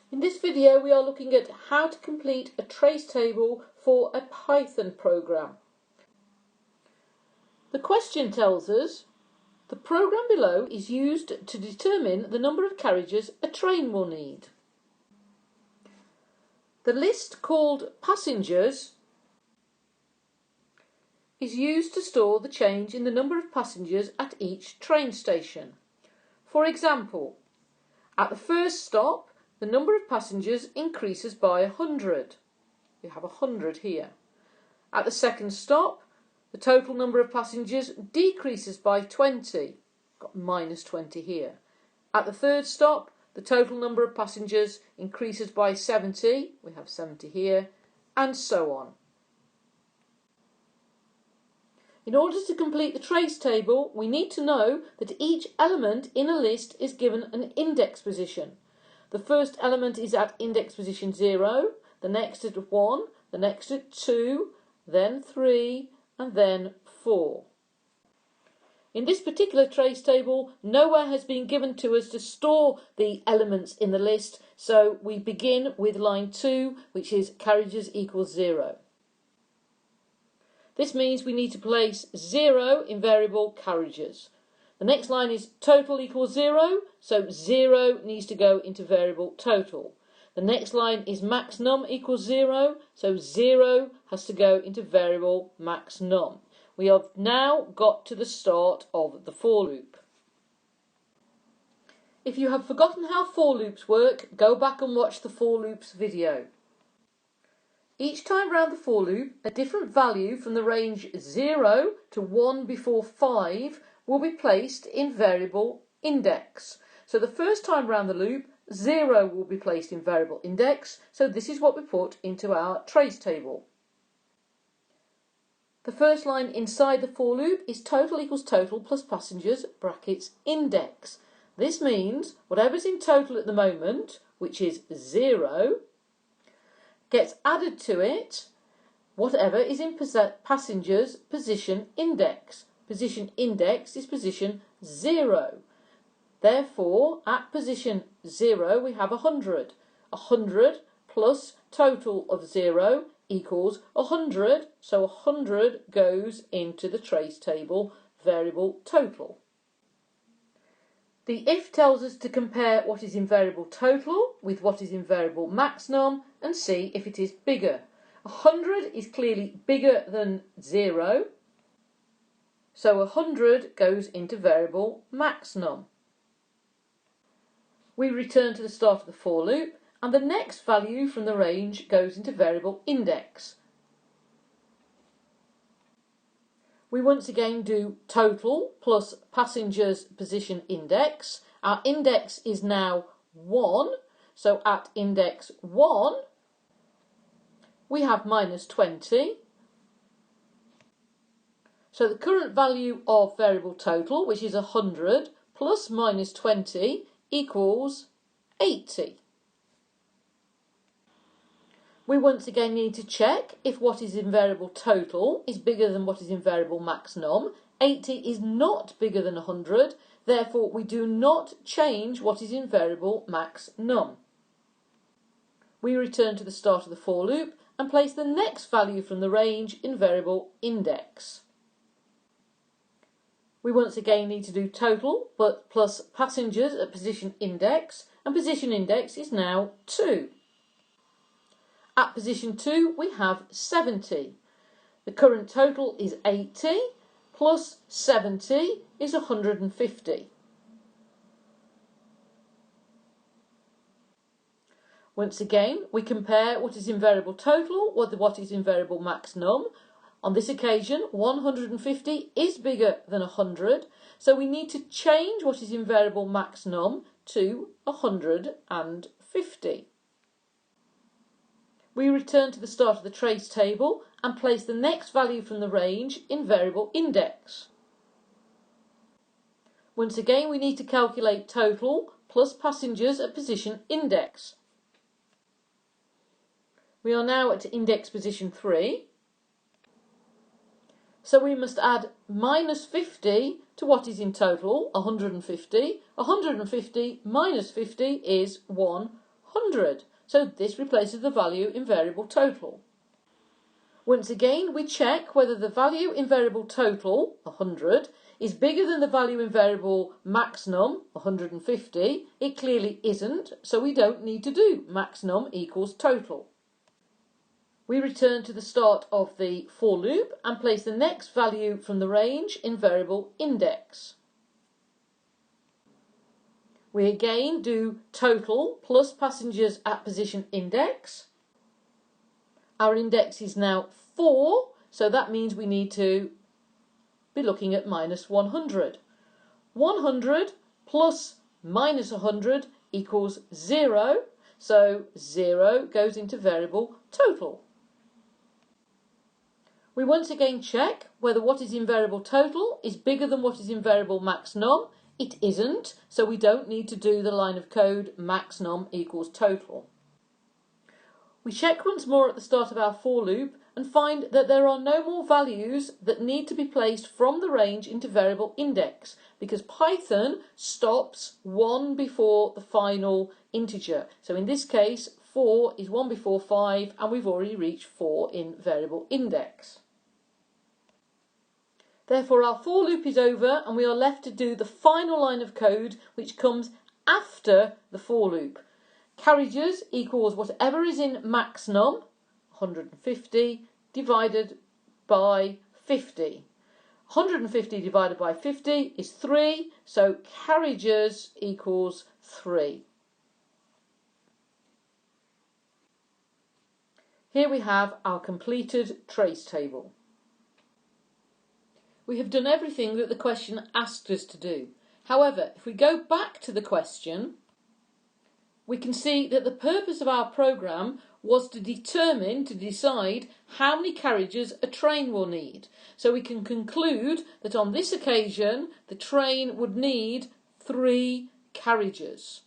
In this video we are looking at how to complete a trace table for a Python program. The question tells us the program below is used to determine the number of carriages a train will need. The list called passengers is used to store the change in the number of passengers at each train station. For example, at the first stop, the number of passengers increases by 100. We have 100 here. At the second stop, the total number of passengers decreases by 20. Got minus 20 here. At the third stop, the total number of passengers increases by 70. We have 70 here, and so on. In order to complete the trace table, we need to know that each element in a list is given an index position. The first element is at index position 0, the next at 1, the next at 2, then 3, and then 4. In this particular trace table, nowhere has been given to us to store the elements in the list, so we begin with line 2, which is carriages equals 0. This means we need to place 0 in variable carriages. The next line is total equals 0, so 0 needs to go into variable total. The next line is max num equals 0, so 0 has to go into variable max num. We have now got to the start of the for loop. If you have forgotten how for loops work, go back and watch the for loops video. Each time round the for loop, a different value from the range 0 to 1 before 5 will be placed in variable index. So the first time round the loop, 0 will be placed in variable index, so this is what we put into our trace table. The first line inside the for loop is total equals total plus passengers brackets index. This means whatever's in total at the moment, which is 0, gets added to it whatever is in passengers position index. Position index is position 0. Therefore, at position 0 we have 100. 100 plus total of 0 equals 100, so 100 goes into the trace table variable total. The if tells us to compare what is in variable total with what is in variable max num and see if it is bigger. 100 is clearly bigger than 0, so 100 goes into variable max num. We return to the start of the for loop, and the next value from the range goes into variable index. We once again do total plus passengers position index. Our index is now 1, so at index 1 we have minus 20. So the current value of variable total, which is 100, plus minus 20 equals 80. We once again need to check if what is in variable total is bigger than what is in variable max num. 80 is not bigger than 100, therefore we do not change what is in variable max num. We return to the start of the for loop and place the next value from the range in variable index. We once again need to do total but plus passengers at position index, and position index is now 2. At position 2 we have 70. The current total is 80 plus 70 is 150. Once again we compare what is in variable total with what is in variable max num. On this occasion 150 is bigger than 100, so we need to change what is in variable max num to 150. We return to the start of the trace table and place the next value from the range in variable index. Once again we need to calculate total plus passengers at position index. We are now at index position 3. So we must add minus 50 to what is in total, 150. 150 minus 50 is 100. 100. So this replaces the value in variable total. Once again, we check whether the value in variable total, 100, is bigger than the value in variable maxnum, 150. It clearly isn't, so we don't need to do maxnum equals total. We return to the start of the for loop and place the next value from the range in variable index. We again do total plus passengers at position index. Our index is now 4, so that means we need to be looking at minus 100. 100 plus minus 100 equals 0, so 0 goes into variable total. We once again check whether what is in variable total is bigger than what is in variable maxnum. It isn't, so we don't need to do the line of code maxnum equals total. We check once more at the start of our for loop and find that there are no more values that need to be placed from the range into variable index because Python stops 1 before the final integer. So in this case, 4 is 1 before 5 and we've already reached 4 in variable index. Therefore our for loop is over and we are left to do the final line of code which comes after the for loop. Carriages equals whatever is in maxnum, 150, divided by 50. 150 divided by 50 is 3, so carriages equals 3. Here we have our completed trace table. We have done everything that the question asked us to do. However, if we go back to the question, we can see that the purpose of our programme was to decide how many carriages a train will need. So we can conclude that on this occasion the train would need 3 carriages.